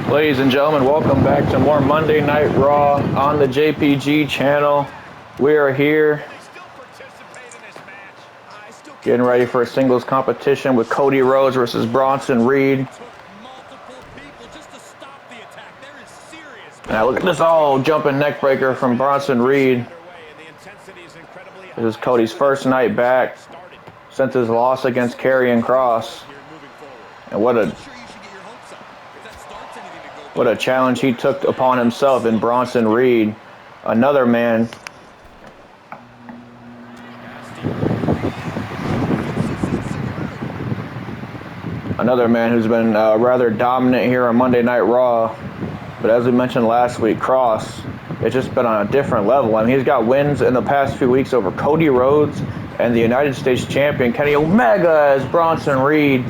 Ladies and gentlemen, welcome back to more Monday Night Raw on the JPG channel. We are here getting ready for a singles competition with Cody Rhodes versus Bronson Reed. Now look at this jumping neck breaker from Bronson Reed. This is Cody's first night back since his loss against Karrion Kross. And what a challenge he took upon himself in Bronson Reed. Another man who's been rather dominant here on Monday Night Raw. But as we mentioned last week, Kross, it's just been on a different level. I mean, he's got wins in the past few weeks over Cody Rhodes and the United States Champion Kenny Omega as Bronson Reed.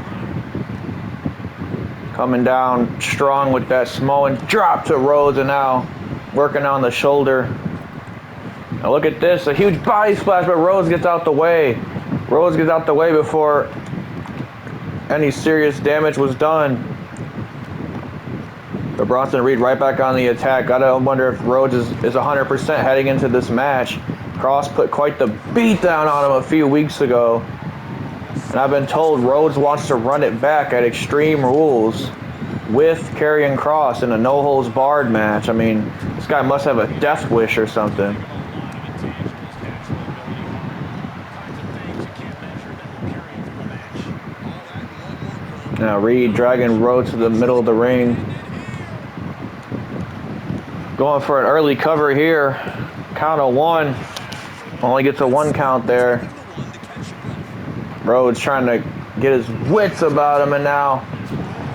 Coming down strong with that Samoan drop to Rhodes, and now working on the shoulder. Now look at this, a huge body splash, but Rhodes gets out the way. Rhodes gets out the way before any serious damage was done. But Bronson Reed right back on the attack. Gotta wonder if Rhodes is 100% heading into this match. Kross put quite the beat down on him a few weeks ago. And I've been told Rhodes wants to run it back at Extreme Rules with Karrion Kross in a no-holds-barred match. I mean, this guy must have a death wish or something. Now Reed dragging Rhodes to the middle of the ring. Going for an early cover here. Count of one. Only gets a 1 count there. Rhodes trying to get his wits about him, and now,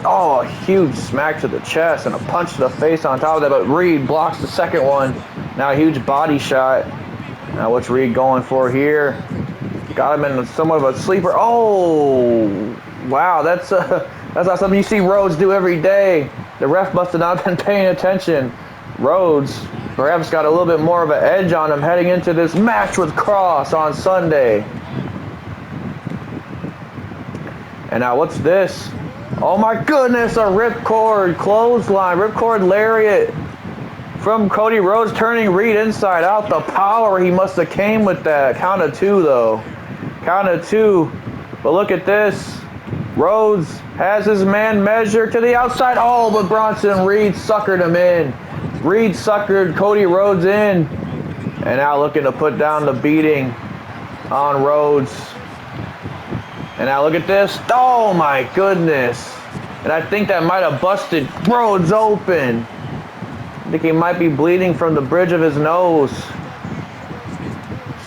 a huge smack to the chest and a punch to the face on top of that, but Reed blocks the second one. Now a huge body shot. Now what's Reed going for here? Got him in somewhat of a sleeper. Oh, wow, that's not something you see Rhodes do every day. The ref must have not been paying attention. Rhodes perhaps got a little bit more of an edge on him heading into this match with Kross on Sunday. And now what's this? Oh my goodness, a ripcord clothesline, ripcord lariat from Cody Rhodes, turning Reed inside out. The power he must have came with that. Count of 2 though. Count of 2. But look at this. Rhodes has his man measured to the outside. Oh, but Bronson Reed suckered him in. Reed suckered Cody Rhodes in. And now looking to put down the beating on Rhodes. And now look at this. Oh my goodness. And I think that might have busted Rhodes open. I think he might be bleeding from the bridge of his nose.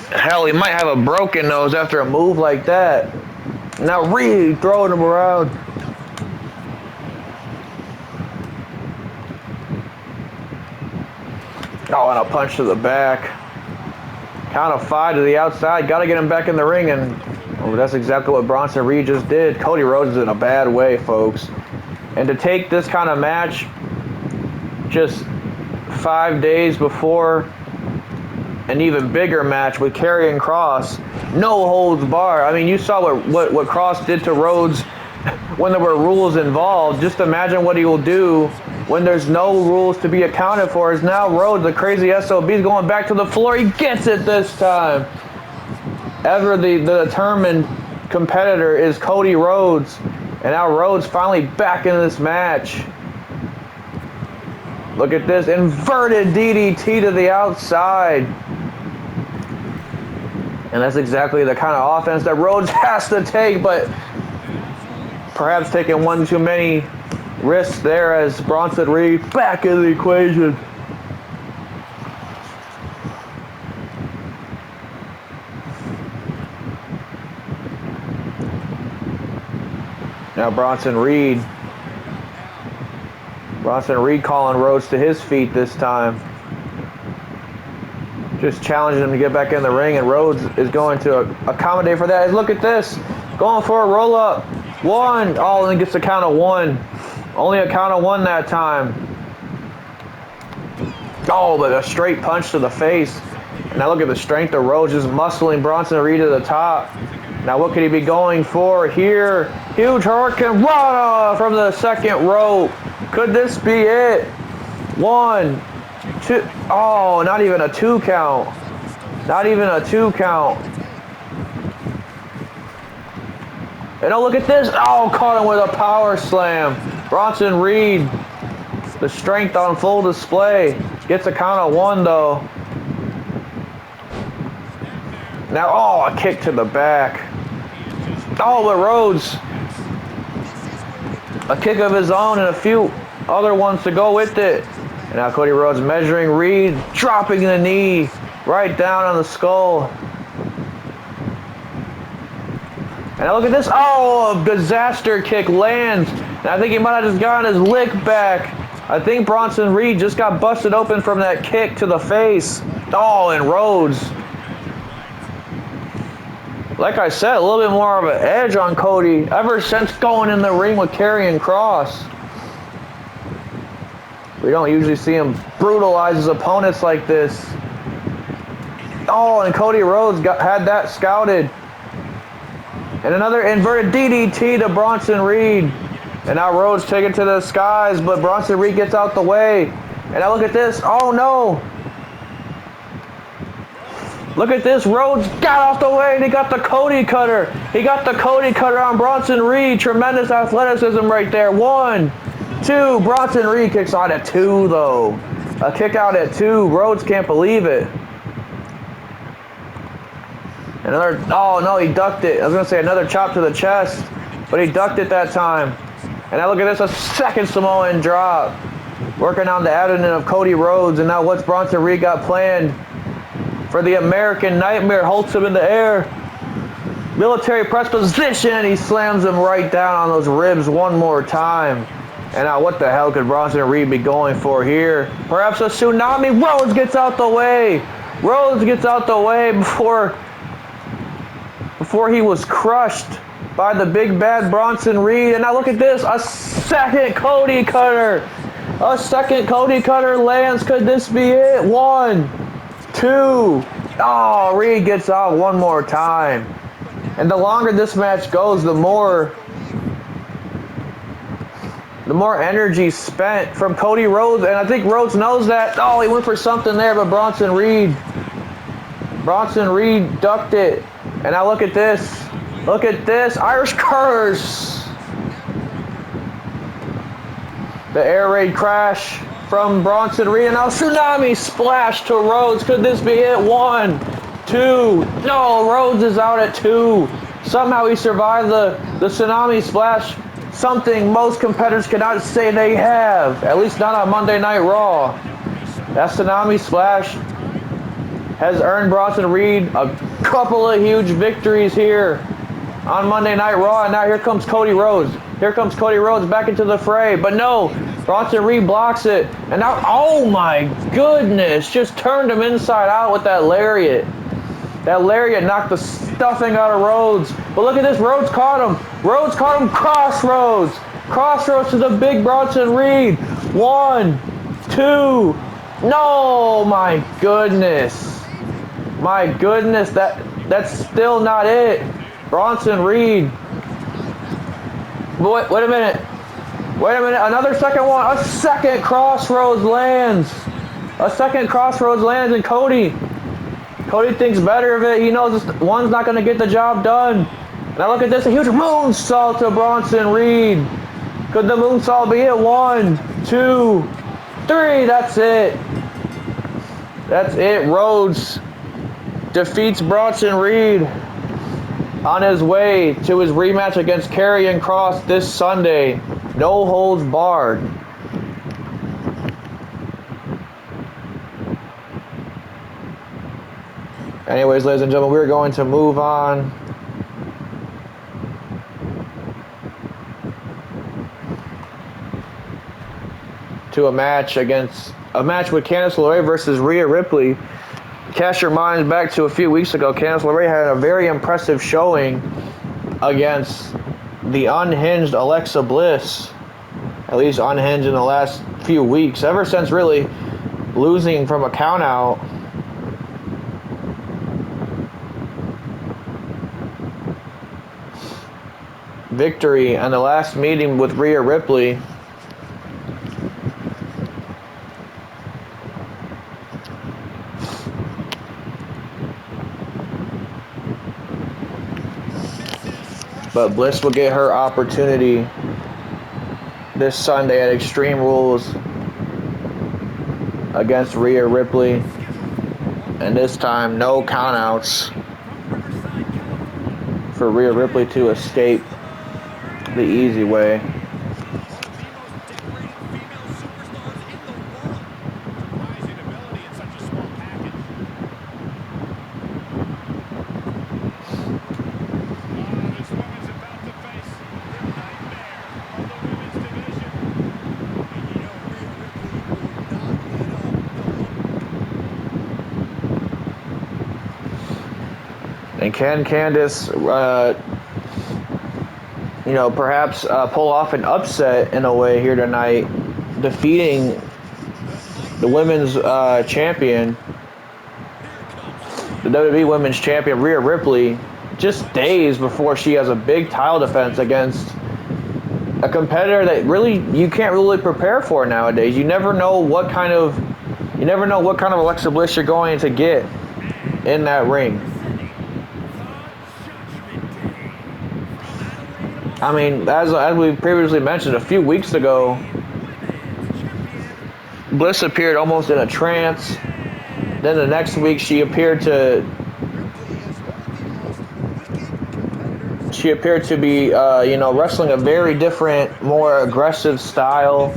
Hell, he might have a broken nose after a move like that. Now Reed throwing him around. Oh, and a punch to the back. Count of 5 to the outside. Got to get him back in the ring, and that's exactly what Bronson Reed just did. Cody Rhodes is in a bad way, folks. And to take this kind of match just 5 days before an even bigger match with Karrion Kross, no holds barred. I mean, you saw what Kross did to Rhodes when there were rules involved. Just imagine what he will do when there's no rules to be accounted for. Is now Rhodes, the crazy SOB, is going back to the floor. He gets it this time. Ever the determined competitor is Cody Rhodes. And now Rhodes finally back in this match. Look at this. Inverted DDT to the outside. And that's exactly the kind of offense that Rhodes has to take, but perhaps taking one too many risks there as Bronson Reed back in the equation. Now Bronson Reed calling Rhodes to his feet this time. Just challenging him to get back in the ring, and Rhodes is going to accommodate for that. Look at this. Going for a roll-up. 1. Oh, and gets a count of 1. Only a count of 1 that time. Oh, but a straight punch to the face. And now look at the strength of Rhodes just muscling Bronson Reed to the top. Now what could he be going for here? Huge Hurricane Rana from the second rope. Could this be it? 1, 2. Oh, not even a 2 count. Not even a 2 count. And oh, look at this. Oh, caught him with a power slam. Bronson Reed, the strength on full display. Gets a count of 1 though. Now, oh, a kick to the back. Oh, but Rhodes, a kick of his own and a few other ones to go with it. And now Cody Rhodes measuring Reed, dropping the knee right down on the skull. And now look at this. Oh, a disaster kick lands. And I think he might have just gotten his lick back. I think Bronson Reed just got busted open from that kick to the face. Oh, and Rhodes, like I said, a little bit more of an edge on Cody ever since going in the ring with Karrion Kross. We don't usually see him brutalize his opponents like this. Oh, and Cody Rhodes had that scouted. And another inverted DDT to Bronson Reed. And now Rhodes taken to the skies, but Bronson Reed gets out the way. And now look at this. Oh, no. Look at this. Rhodes got off the way and he got the Cody cutter. He got the Cody cutter on Bronson Reed. Tremendous athleticism right there. 1, 2. Bronson Reed kicks out at 2, though. A kick out at 2. Rhodes can't believe it. Another, oh no, he ducked it. I was going to say another chop to the chest, but he ducked it that time. And now look at this, a second Samoan drop. Working on the abdomen of Cody Rhodes. And now what's Bronson Reed got planned for the American Nightmare? Holds him in the air. Military press position. He slams him right down on those ribs one more time. And now what the hell could Bronson Reed be going for here? Perhaps a tsunami. Rhodes gets out the way. Rhodes gets out the way before he was crushed by the big bad Bronson Reed. And now look at this, a second Cody cutter. A second Cody cutter lands. Could this be it? 1, 2. Oh, Reed gets out one more time. And the longer this match goes, the more energy spent from Cody Rhodes. And I think Rhodes knows that. Oh, he went for something there, but Bronson Reed ducked it. And now look at this. Look at this. Irish curse. The air raid crash from Bronson Reed. And now tsunami splash to Rhodes. Could this be it? 1, 2. No, Rhodes is out at 2. Somehow he survived the tsunami splash. Something most competitors cannot say they have. At least not on Monday Night Raw. That tsunami splash has earned Bronson Reed a couple of huge victories here on Monday Night Raw. And now here comes Cody Rhodes. Here comes Cody Rhodes back into the fray. But no, Bronson Reed blocks it. And now, oh my goodness, just turned him inside out with that lariat. That lariat knocked the stuffing out of Rhodes. But look at this, Rhodes caught him. Rhodes caught him, crossroads. Crossroads to the big Bronson Reed. 1, 2. No, my goodness. My goodness, that's still not it. Bronson Reed. Wait a minute. Wait a minute. Another second one. A second crossroads lands. A second crossroads lands, and Cody thinks better of it. He knows this one's not going to get the job done. Now look at this. A huge moonsault to Bronson Reed. Could the moonsault be it? 1, 2, 3. That's it. That's it. Rhodes defeats Bronson Reed on his way to his rematch against Karrion Kross this Sunday. No holds barred. Anyways, ladies and gentlemen, we're going to move on to a match with Candice Lerae versus Rhea Ripley. Cast your minds back to a few weeks ago. Candice LeRae had a very impressive showing against the unhinged Alexa Bliss. At least unhinged in the last few weeks. Ever since really losing from a countout. victory on the last meeting with Rhea Ripley. But Bliss will get her opportunity this Sunday at Extreme Rules against Rhea Ripley. And this time, no countouts for Rhea Ripley to escape the easy way. And can Candice, perhaps pull off an upset in a way here tonight, defeating the women's champion, the WWE Women's Champion Rhea Ripley, just days before she has a big title defense against a competitor that really you can't really prepare for nowadays. You never know what kind of Alexa Bliss you're going to get in that ring. I mean, as we previously mentioned a few weeks ago, Bliss appeared almost in a trance. Then the next week she appeared to be wrestling a very different, more aggressive style.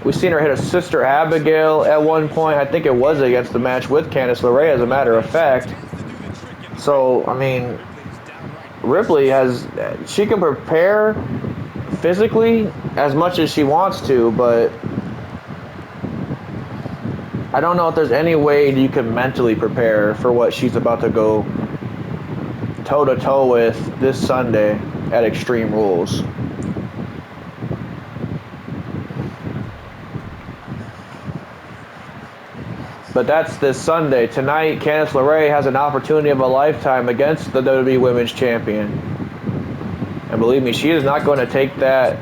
We've seen her hit a Sister Abigail at one point. I think it was against the match with Candice Lerae, as a matter of fact. So, I mean, Ripley she can prepare physically as much as she wants to, but I don't know if there's any way you can mentally prepare for what she's about to go toe-to-toe with this Sunday at Extreme Rules. But that's this Sunday. Tonight, Candice LeRae has an opportunity of a lifetime against the WWE Women's Champion. And believe me, she is not going to take that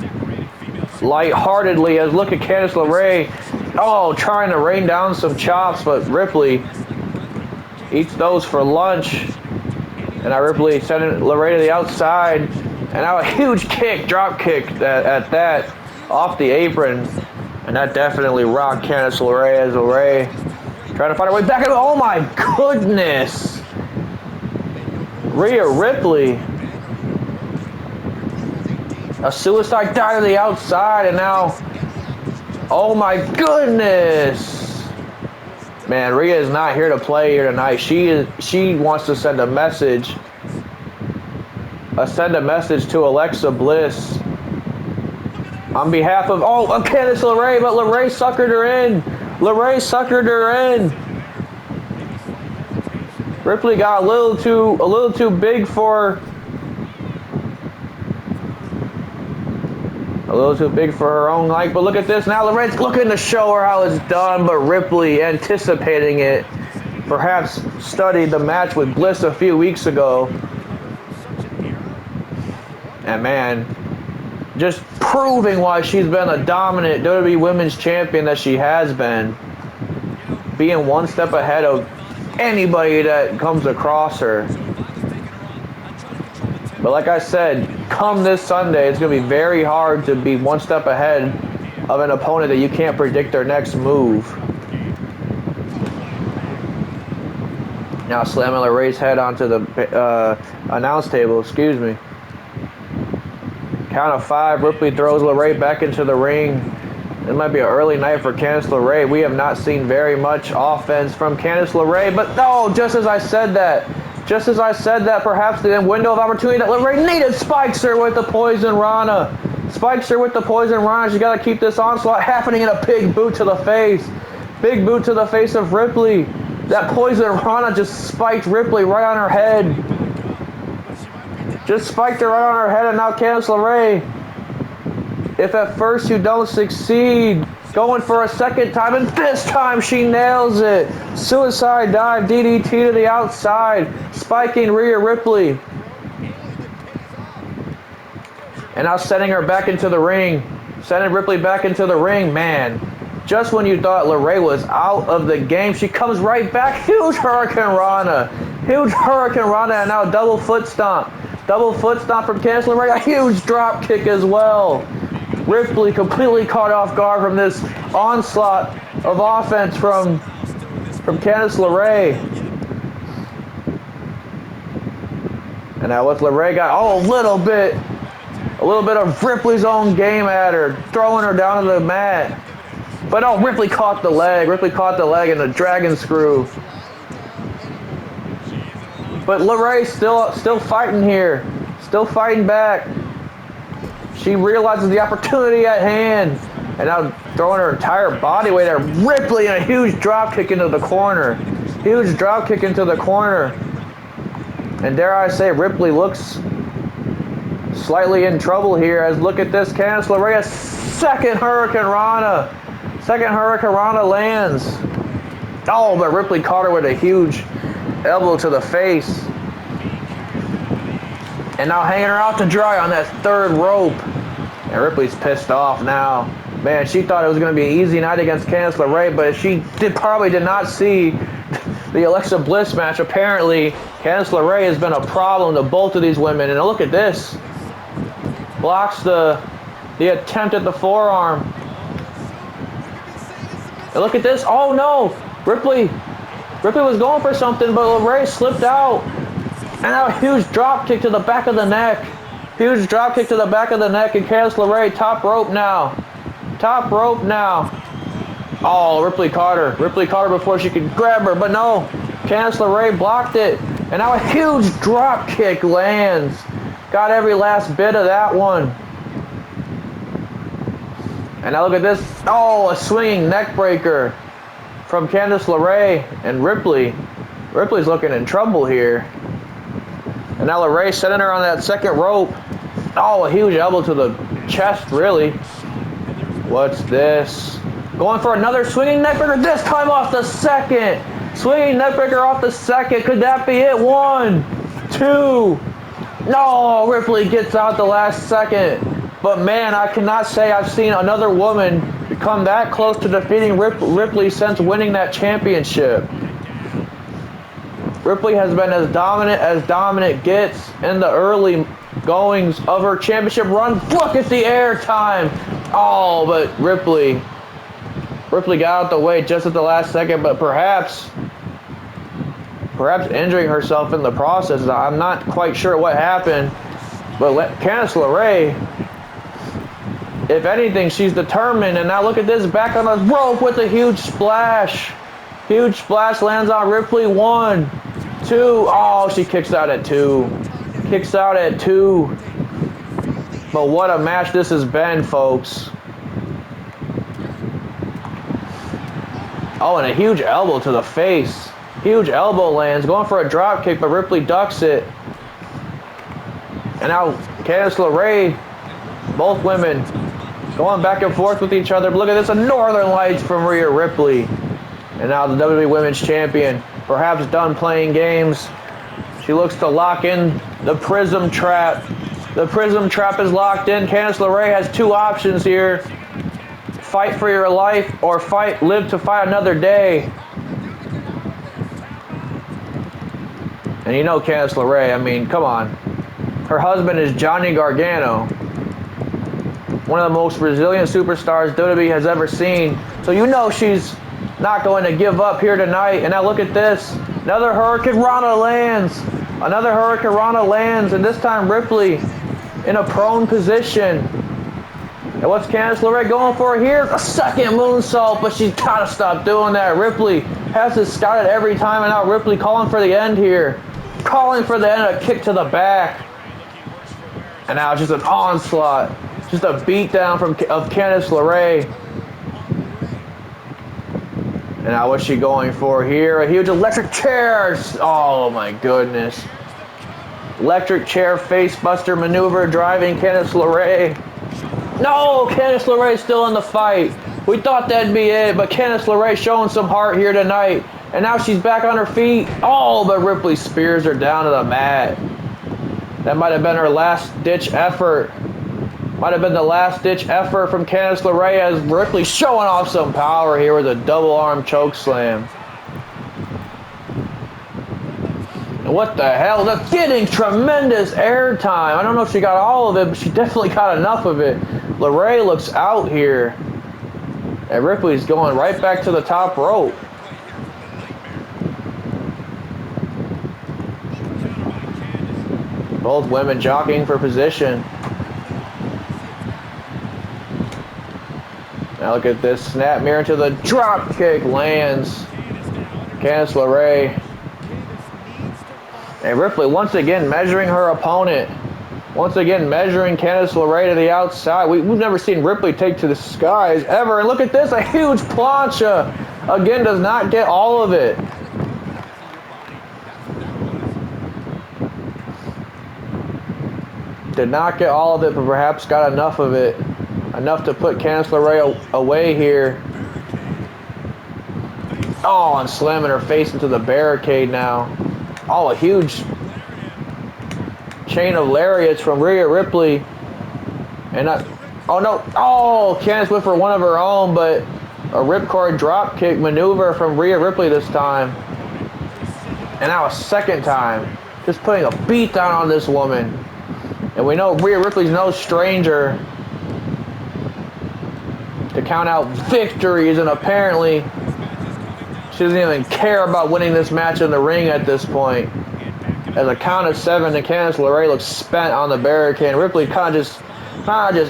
lightheartedly. As look at Candice LeRae, trying to rain down some chops, but Ripley eats those for lunch. And now Ripley sending LeRae to the outside. And now a huge kick, drop kick at that, off the apron. And that definitely rocked Candice LeRae as LeRae trying to find her way back. Oh my goodness! Rhea Ripley. A suicide dive to the outside, and now, oh my goodness! Man, Rhea is not here to play here tonight. She wants to send a message. Send a message to Alexa Bliss on behalf of Candice LeRae, but LeRae suckered her in. LeRae suckered her in. Ripley got a little too big for her own like. But look at this now. LeRae's looking to show her how it's done, but Ripley, anticipating it, perhaps studied the match with Bliss a few weeks ago. And man, just proving why she's been a dominant WWE Women's Champion that she has been. Being one step ahead of anybody that comes across her. But like I said, come this Sunday, it's going to be very hard to be one step ahead of an opponent that you can't predict their next move. Now slamming LeRae's head onto the announce table, excuse me. Count of 5, Ripley throws LeRae back into the ring. It might be an early night for Candice LeRae. We have not seen very much offense from Candice LeRae, but just as I said that, perhaps the window of opportunity that LeRae needed, spikes her with the Poison Rana. Spikes her with the Poison Rana. She's got to keep this onslaught happening, in a big boot to the face. Big boot to the face of Ripley. That Poison Rana just spiked Ripley right on her head. Just spiked her right on her head, and now Candice LeRae, if at first you don't succeed, going for a second time, and this time she nails it. Suicide dive, DDT to the outside, spiking Rhea Ripley. And now sending her back into the ring. Sending Ripley back into the ring, man. Just when you thought Lerae was out of the game, she comes right back. Huge Hurricane Rana. Huge Hurricane Rana, and now double foot stomp. Double foot stomp from Candice Lerae. A huge drop kick as well. Ripley completely caught off guard from this onslaught of offense from Candice Lerae. And now with Lerae got a little bit of Ripley's own game at her, throwing her down to the mat. But oh, Ripley caught the leg. Ripley caught the leg in the dragon screw. But Lerae still fighting here. Still fighting back. She realizes the opportunity at hand. And now throwing her entire body weight at Ripley and a huge drop kick into the corner. Huge drop kick into the corner. And dare I say, Ripley looks slightly in trouble here, as look at this, Candice Lerae, a second Hurricane Rana. Second Hurricane Rana lands. Oh, but Ripley caught her with a huge elbow to the face. And now hanging her out to dry on that third rope. And Ripley's pissed off now. Man, she thought it was going to be an easy night against Candice Lerae, but she probably did not see the Alexa Bliss match. Apparently, Candice Lerae has been a problem to both of these women. And look at this. Blocks the attempt at the forearm. And look at this. Oh no! Ripley was going for something, but Lerae slipped out. And now a huge drop kick to the back of the neck. Huge drop kick to the back of the neck, and Candice Lerae top rope now. Top rope now. Oh, Ripley caught her. Ripley caught her before she could grab her, but no. Candice Lerae blocked it. And now a huge drop kick lands. Got every last bit of that one. And now look at this. Oh, a swinging neck breaker from Candice Lerae and Ripley. Ripley's looking in trouble here. And now Lerae setting her on that second rope. Oh, a huge elbow to the chest, really. What's this? Going for another swinging neckbreaker, this time off the second. Swinging neckbreaker off the second. Could that be it? 1, 2. No, Ripley gets out the last second. But man, I cannot say I've seen another woman come that close to defeating Ripley since winning that championship. Ripley has been as dominant gets in the early goings of her championship run. Look at the air time. Oh, but Ripley got out the way just at the last second, but perhaps injuring herself in the process. I'm not quite sure what happened, but Candice Lerae, if anything, she's determined. And now look at this, back on the rope with a huge splash. Huge splash lands on Ripley. 1, 2. Oh, she kicks out at 2. Kicks out at 2. But what a match this has been, folks. Oh, and a huge elbow to the face. Huge elbow lands. Going for a drop kick, but Ripley ducks it. And now Candice Lerae, both women going back and forth with each other. But look at this, a Northern Lights from Rhea Ripley. And now the WWE Women's Champion, perhaps done playing games. She looks to lock in the Prism Trap. The Prism Trap is locked in. Candice Lerae has 2 options here. Fight for your life or live to fight another day. And you know Candice Lerae, I mean, come on. Her husband is Johnny Gargano, one of the most resilient superstars WWE has ever seen. So you know she's not going to give up here tonight. And now look at this. Another Hurricane Rana lands. Another Hurricane Rana lands, and this time Ripley in a prone position. And what's Candice Lerae going for here? A second moonsault, but she's got to stop doing that. Ripley has to scout it every time, and now Ripley calling for the end here. Calling for the end, a kick to the back. And now just an onslaught. Just a beatdown of Candice Lerae. And now what's she going for here? A huge electric chair. Oh my goodness. Electric chair face buster maneuver driving Candice Lerae. No, Candice Lerae still in the fight. We thought that'd be it, but Candice Lerae showing some heart here tonight. And now she's back on her feet. Oh, but Ripley spears her down to the mat. That might have been her last ditch effort. Might have been the last-ditch effort from Candice Lerae as Ripley showing off some power here with a double arm choke slam. And what the hell? They're getting tremendous airtime. I don't know if she got all of it, but she definitely got enough of it. Lerae looks out here. And Ripley's going right back to the top rope. Both women jockeying for position. Now look at this. Snap mirror into the drop kick. Lands. Candice LeRae. And Ripley once again measuring her opponent. Once again measuring Candice LeRae to the outside. We've never seen Ripley take to the skies ever. And look at this. A huge plancha. Again, does not get all of it. Did not get all of it, but perhaps got enough of it. Enough to put Candice LeRae away here. Oh, and slamming her face into the barricade now. Oh, a huge chain of lariats from Rhea Ripley. And oh no, oh, Candice went for one of her own, but a ripcord drop kick maneuver from Rhea Ripley this time. And now a second time. Just putting a beat down on this woman. And we know Rhea Ripley's no stranger to count out victories, and apparently she doesn't even care about winning this match in the ring at this point. As a count of 7, and Candice LeRae looks spent on the barricade. Ripley kind of just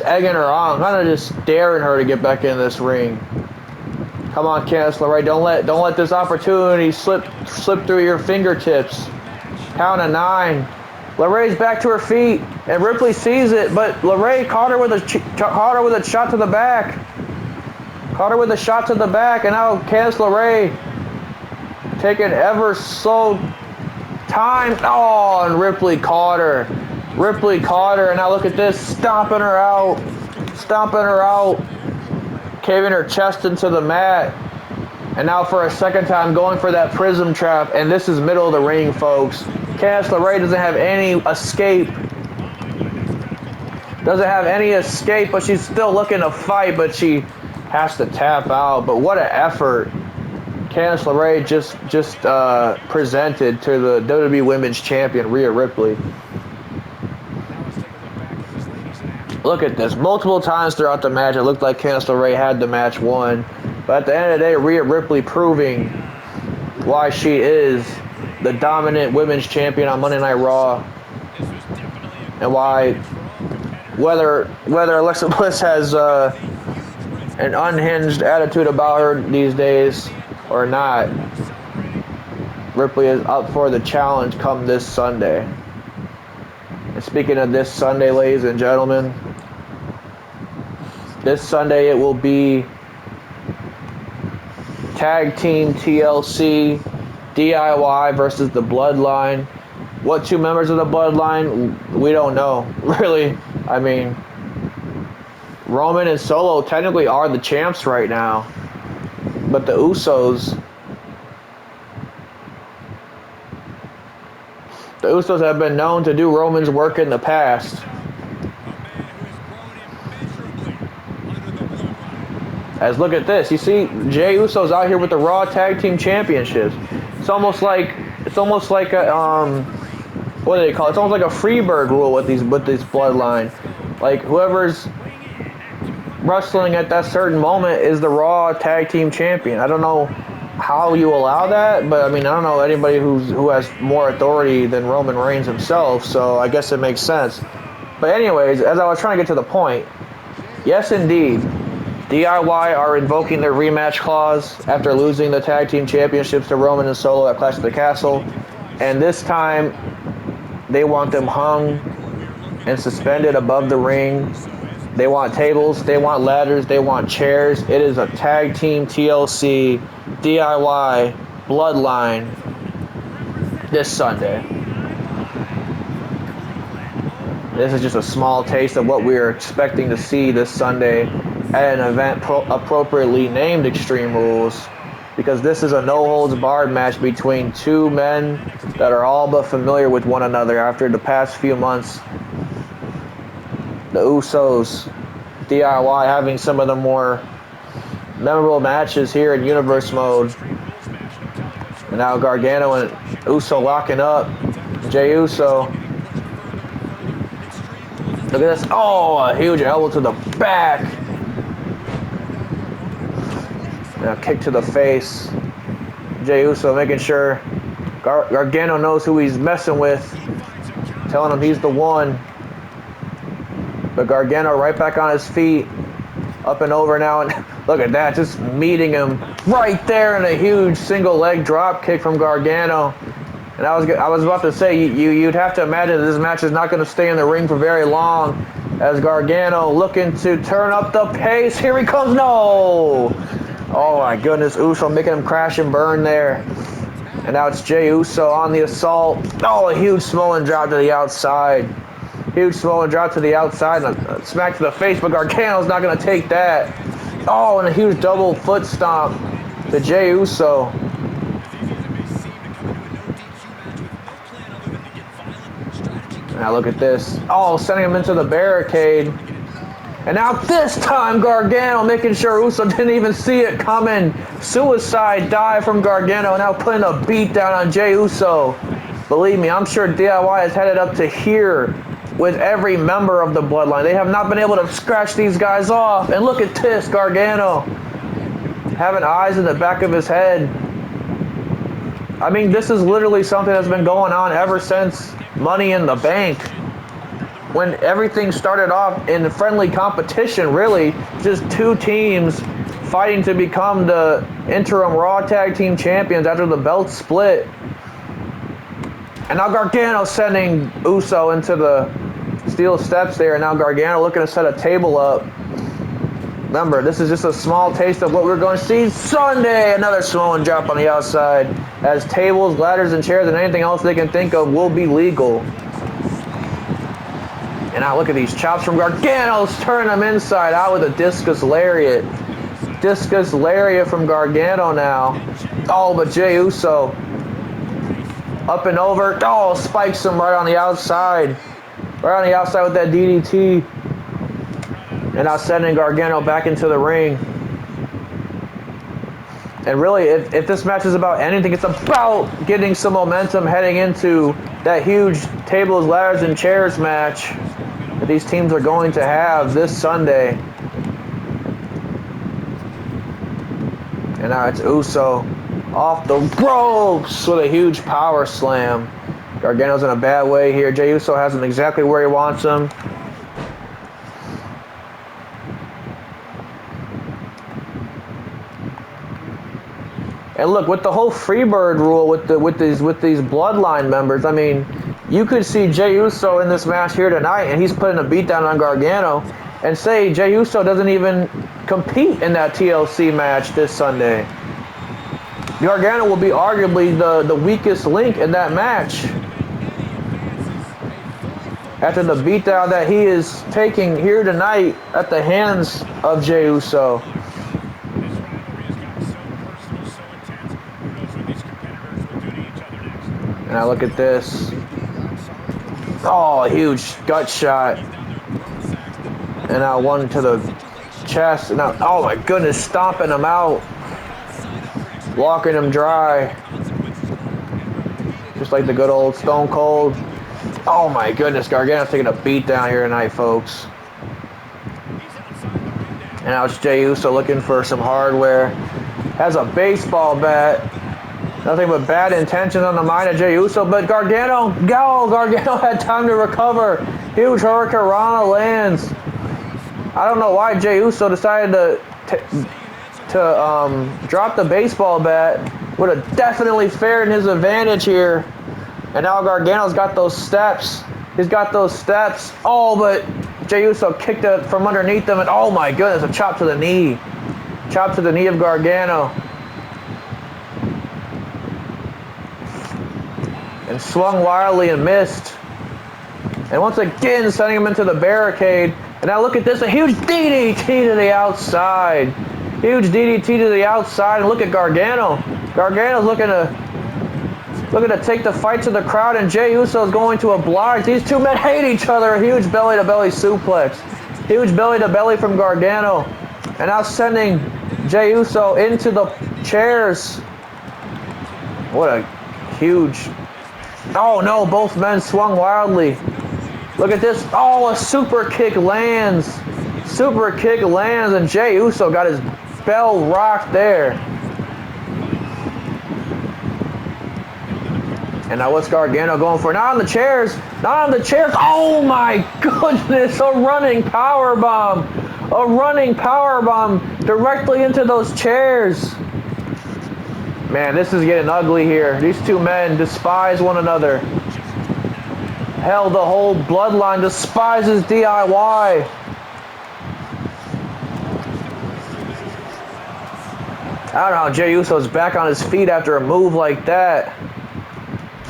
egging her on, kind of just daring her to get back in this ring. Come on, Candice LeRae, don't let this opportunity slip through your fingertips. Count of 9. LeRae's back to her feet, and Ripley sees it, but LeRae caught her with a shot to the back. Caught her with a shot to the back, and now Candice LeRae taking ever so time. Oh, and Ripley caught her. Ripley caught her, and now look at this, stomping her out, caving her chest into the mat. And now for a second time going for that prism trap, and this is middle of the ring, folks. Candice LeRae doesn't have any escape. But she's still looking to fight, but she has to tap out. But what an effort Candice LeRae just presented to the WWE Women's Champion, Rhea Ripley. Look at this. Multiple times throughout the match, it looked like Candice LeRae had the match won. But at the end of the day, Rhea Ripley proving why she is the dominant women's champion on Monday Night Raw. And why, whether Alexa Bliss has an unhinged attitude about her these days or not, Ripley is up for the challenge come this Sunday. And speaking of this Sunday, ladies and gentlemen, this Sunday it will be Tag Team TLC DIY versus the Bloodline. What two members of the Bloodline? We don't know. Really, I mean, Roman and Solo technically are the champs right now. But the Usos have been known to do Roman's work in the past. As look at this, you see Jey Uso's out here with the Raw Tag Team Championships. It's almost like a what do they call it? It's almost like a Freebird rule with this Bloodline. Like whoever's wrestling at that certain moment is the Raw Tag Team Champion. I don't know how you allow that, but I mean, I don't know anybody who has more authority than Roman Reigns himself, so I guess it makes sense. But anyways, as I was trying to get to the point, yes indeed, DIY are invoking their rematch clause after losing the tag team championships to Roman and Solo at Clash of the Castle, and this time they want them hung and suspended above the ring. They want tables, they want ladders, they want chairs. It is a tag team TLC DIY Bloodline this Sunday. This is just a small taste of what we are expecting to see this Sunday at an event appropriately named Extreme Rules, because this is a no-holds-barred match between two men that are all but familiar with one another after the past few months the Usos, DIY, having some of the more memorable matches here in Universe mode. And now Gargano and Uso locking up. Jey Uso. Look at this. Oh, a huge elbow to the back. Now kick to the face. Jey Uso making sure Gargano knows who he's messing with. Telling him he's the one. But Gargano right back on his feet. Up and over now. And look at that. Just meeting him right there in a huge single leg drop kick from Gargano. And I was about to say, you'd have to imagine that this match is not going to stay in the ring for very long, as Gargano looking to turn up the pace. Here he comes. No! Oh my goodness, Uso making him crash and burn there. And now it's Jey Uso on the assault. Oh, a huge Samoan drop to the outside. Huge Samoan drop to the outside and a smack to the face, but Gargano's not going to take that. Oh, and a huge double foot stomp to Jey Uso. Now look at this. Oh, sending him into the barricade. And now this time Gargano making sure Uso didn't even see it coming. Suicide dive from Gargano, now putting a beat down on Jey Uso. Believe me, I'm sure DIY has headed up to here with every member of the Bloodline. They have not been able to scratch these guys off. And look at this, Gargano having eyes in the back of his head. I mean, this is literally something that's been going on ever since Money in the Bank, when everything started off in friendly competition, really, just two teams fighting to become the interim Raw Tag Team Champions after the belt split. And now Gargano sending Uso into the steel steps there, and now Gargano looking to set a table up. Remember, this is just a small taste of what we're going to see Sunday. Another Samoan drop on the outside, as tables, ladders, and chairs, and anything else they can think of will be legal. And now look at these chops from Gargano, turning them inside out with a discus lariat. Discus lariat from Gargano now. Oh, but Jey Uso up and over. Oh, spikes him right on the outside. Right on the outside with that DDT. And now sending Gargano back into the ring. And really, if this match is about anything, it's about getting some momentum heading into that huge tables, ladders, and chairs match that these teams are going to have this Sunday. And now it's Uso off the ropes with a huge power slam. Gargano's in a bad way here. Jey Uso has him exactly where he wants him. And look, with the whole Freebird rule with these Bloodline members, I mean, you could see Jey Uso in this match here tonight, and he's putting a beat down on Gargano, and say Jey Uso doesn't even compete in that TLC match this Sunday. Gargano will be arguably the weakest link in that match after the beatdown that he is taking here tonight at the hands of Jey Uso. And now look at this. Oh, a huge gut shot. And now one to the chest. And now, oh my goodness, stomping him out. Walking him dry. Just like the good old Stone Cold. Oh my goodness, Gargano's taking a beat down here tonight, folks. And now it's Jey Uso looking for some hardware. Has a baseball bat. Nothing but bad intentions on the mind of Jey Uso, but Gargano had time to recover. Huge Hurricane Rana lands. I don't know why Jey Uso decided to drop the baseball bat. Would have definitely fared in his advantage here. And now Gargano's got those steps. He's got those steps. Oh, but Jey Uso kicked it from underneath him, and oh my goodness, a chop to the knee. Chop to the knee of Gargano. And swung wildly and missed. And once again, sending him into the barricade. And now look at this, a huge DDT to the outside. Huge DDT to the outside. And look at Gargano. Gargano's looking to looking to take the fight to the crowd, and Jey Uso is going to oblige. These two men hate each other. A huge belly-to-belly suplex. Huge belly-to-belly from Gargano. And now sending Jey Uso into the chairs. What a huge... Oh no, both men swung wildly. Look at this. Oh, a super kick lands. Super kick lands, and Jey Uso got his bell rocked there. And now what's Gargano going for? Not on the chairs. Not on the chairs. Oh my goodness. A running power bomb. A running power bomb directly into those chairs. Man, this is getting ugly here. These two men despise one another. Hell, the whole bloodline despises DIY. I don't know how Jey Uso's back on his feet after a move like that.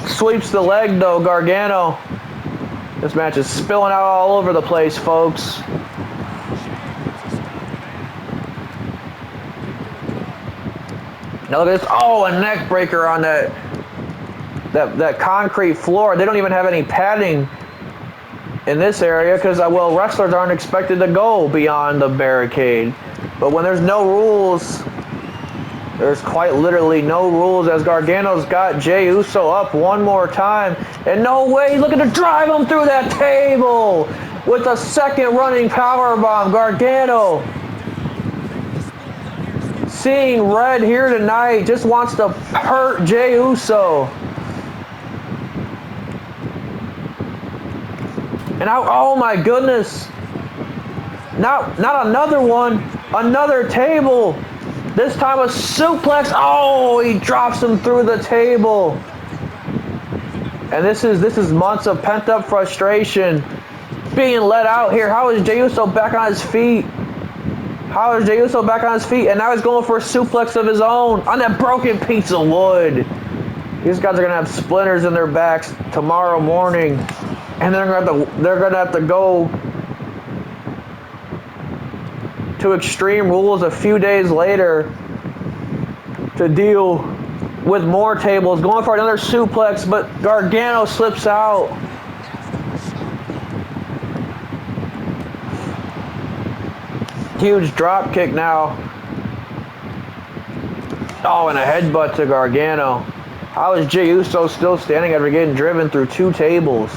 Sweeps the leg though, Gargano. This match is spilling out all over the place, folks. Now look at this. Oh, a neck breaker on that concrete floor. They don't even have any padding in this area because, well, wrestlers aren't expected to go beyond the barricade. But when there's no rules, there's quite literally no rules, as Gargano's got Jey Uso up one more time. And no way, he's looking to drive him through that table with a second running powerbomb. Gargano, seeing red here tonight, just wants to hurt Jey Uso. And now, oh my goodness. Not another one, another table. This time a suplex. Oh, he drops him through the table. And this is months of pent-up frustration being let out here. How is Jey Uso back on his feet? How is Jey Uso back on his feet? And now he's going for a suplex of his own on that broken piece of wood. These guys are gonna have splinters in their backs tomorrow morning, and they're gonna have to go to Extreme Rules a few days later to deal with more tables. Going for another suplex, but Gargano slips out. Huge drop kick now. Oh, and a headbutt to Gargano. How is Jey Uso still standing after getting driven through two tables?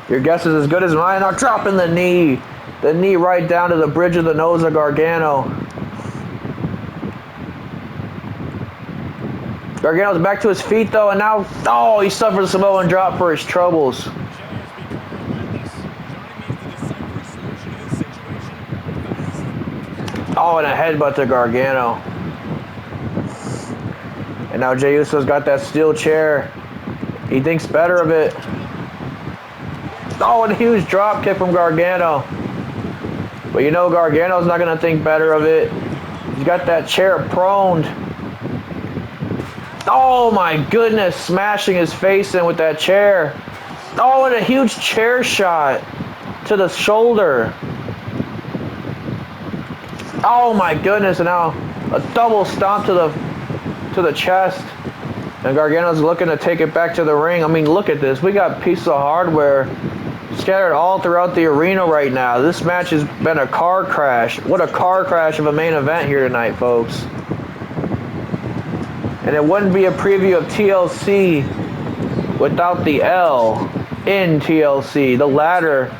Your guess is as good as mine. Now dropping the knee. The knee right down to the bridge of the nose of Gargano. Gargano's back to his feet though, and now, oh, he suffers a Samoan drop for his troubles. Oh, and a headbutt to Gargano. And now Jey Uso's got that steel chair. He thinks better of it. Oh, and a huge drop kick from Gargano. But you know Gargano's not going to think better of it. He's got that chair proned. Oh my goodness, smashing his face in with that chair. Oh, and a huge chair shot to the shoulder. Oh my goodness, and now a double stomp to the chest. And Gargano's looking to take it back to the ring. I mean, look at this. We got pieces of hardware scattered all throughout the arena right now. This match has been a car crash. What a car crash of a main event here tonight, folks. And it wouldn't be a preview of TLC without the L in TLC. The ladder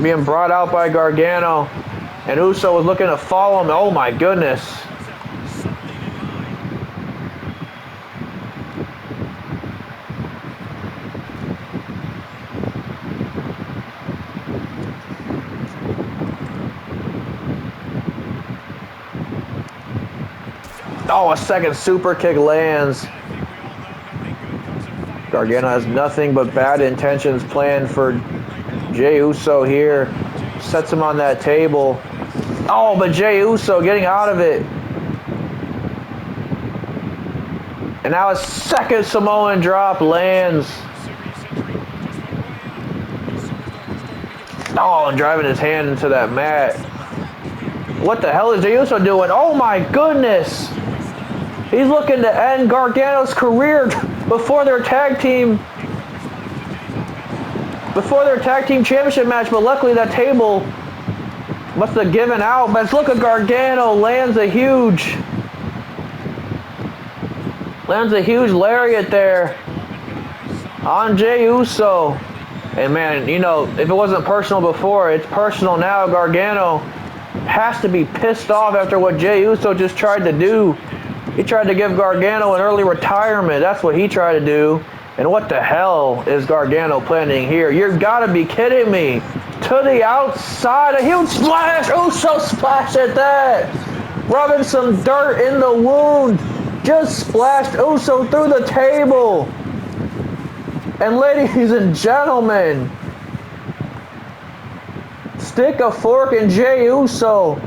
being brought out by Gargano. And Uso was looking to follow him. Oh my goodness. Oh, a second super kick lands. Gargano has nothing but bad intentions planned for Jey Uso here. Sets him on that table. Oh, but Jey Uso getting out of it. And now a second Samoan drop lands. Oh, and driving his hand into that mat. What the hell is Jey Uso doing? Oh my goodness. He's looking to end Gargano's career before their tag team championship match, but luckily that table must have given out. But look at Gargano lands a huge lariat there on Jey Uso. And man, you know, if it wasn't personal before, it's personal now. Gargano has to be pissed off after what Jey Uso just tried to do. He tried to give Gargano an early retirement. That's what he tried to do. And what the hell is Gargano planning here? You've got to be kidding me. To the outside, a huge splash. Uso splash at that. Rubbing some dirt in the wound. Just splashed Uso through the table. And ladies and gentlemen, stick a fork in Jey Uso.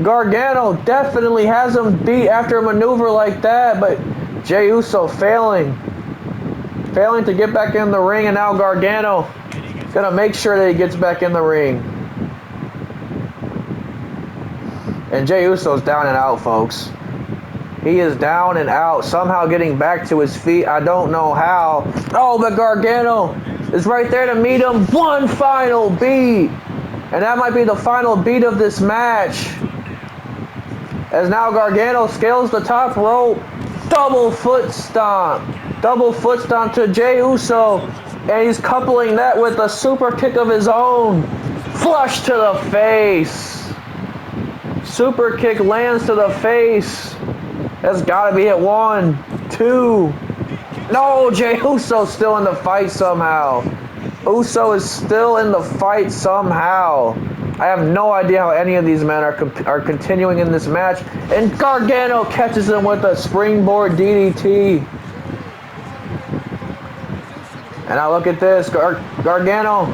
Gargano definitely has him beat after a maneuver like that, but Jey Uso failing to get back in the ring, and now Gargano is going to make sure that he gets back in the ring. And Jey Uso's down and out, folks. He is down and out, somehow getting back to his feet. I don't know how. Oh, but Gargano is right there to meet him. One final beat. And that might be the final beat of this match. As now Gargano scales the top rope. Double foot stomp to Jey Uso. And he's coupling that with a super kick of his own. Flush to the face. Super kick lands to the face. That's got to be it. 1, 2. No, Jey Uso's still in the fight somehow. Uso is still in the fight somehow. I have no idea how any of these men are continuing in this match. And Gargano catches him with a springboard DDT. And now look at this. Gargano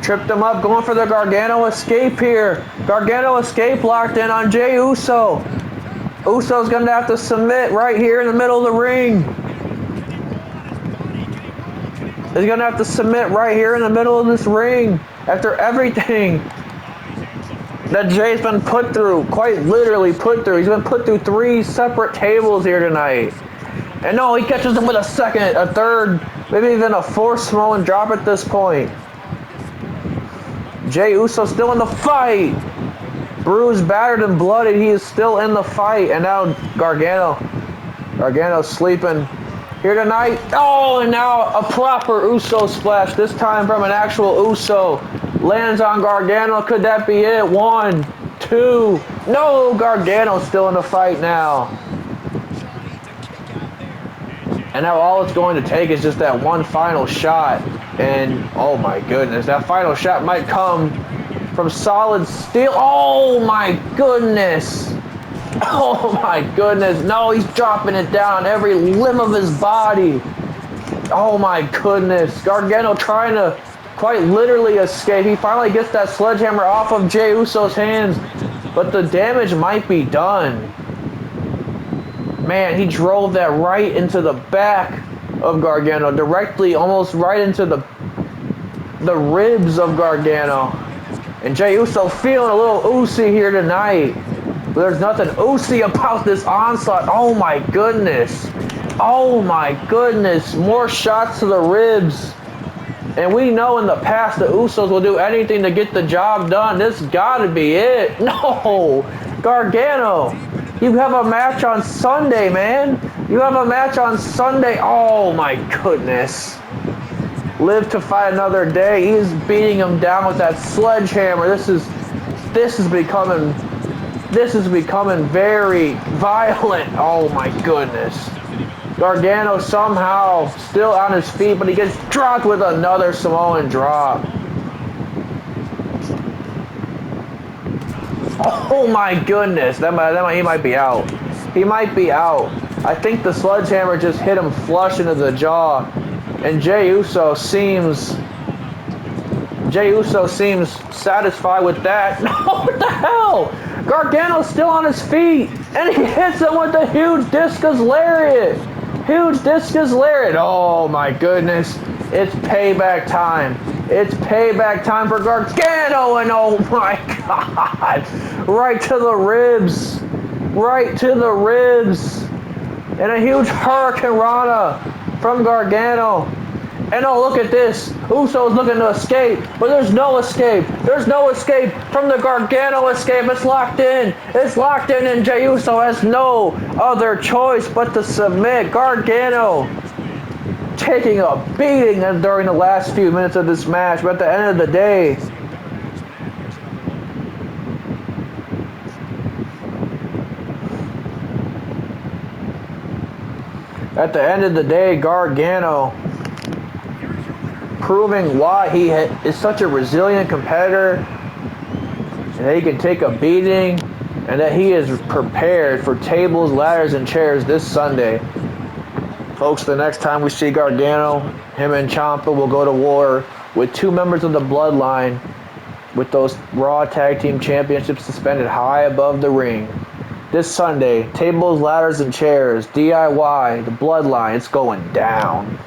tripped him up, going for the Gargano escape here. Gargano escape locked in on Jey Uso. Uso's going to have to submit right here in the middle of the ring. He's going to have to submit right here in the middle of this ring. After everything that Jey's been put through, quite literally put through. He's been put through 3 separate tables here tonight. And no, he catches him with a second, a third, maybe even a 4th Samoan drop at this point. Jey Uso still in the fight. Bruised, battered, and blooded, he is still in the fight. And now Gargano's sleeping here tonight. Oh, and now a proper Uso splash, this time from an actual Uso. Lands on Gargano. Could that be it? 1, 2. No, Gargano's still in the fight now. And now all it's going to take is just that one final shot. And, oh my goodness, that final shot might come from solid steel. Oh my goodness. Oh my goodness. No, he's dropping it down on every limb of his body. Oh my goodness. Gargano trying to quite literally escape. He finally gets that sledgehammer off of Jey Uso's hands, but the damage might be done. Man, he drove that right into the back of Gargano, directly, almost right into the ribs of Gargano. And Jey Uso feeling a little oozy here tonight. But there's nothing oozy about this onslaught. Oh my goodness. Oh my goodness. More shots to the ribs. And we know in the past the Usos will do anything to get the job done. This gotta be it. No. Gargano, you have a match on Sunday, man. You have a match on Sunday. Oh my goodness. Live to fight another day. He's beating him down with that sledgehammer. This is becoming very violent. Oh my goodness. Gargano somehow still on his feet, but he gets dropped with another Samoan drop. Oh my goodness. He might be out. He might be out. I think the sledgehammer just hit him flush into the jaw. And Jey Uso seems satisfied with that. No, what the hell? Gargano's still on his feet, and he hits him with a huge discus lariat. Huge discus lariat. Oh my goodness. It's payback time. It's payback time for Gargano, and oh my God. Right to the ribs. right to the ribs. And a huge Hurricane Rana from Gargano. And oh, look at this. Uso's looking to escape, but there's no escape. There's no escape from the Gargano escape. It's locked in. It's locked in, and Jey Uso has no other choice but to submit. Gargano taking a beating during the last few minutes of this match, but at the end of the day, Gargano proving why he is such a resilient competitor, and that he can take a beating, and that he is prepared for tables, ladders, and chairs this Sunday. Folks, the next time we see Gargano, him and Ciampa will go to war with two members of the Bloodline with those Raw Tag Team Championships suspended high above the ring. This Sunday, tables, ladders, and chairs, DIY, the Bloodline, it's going down.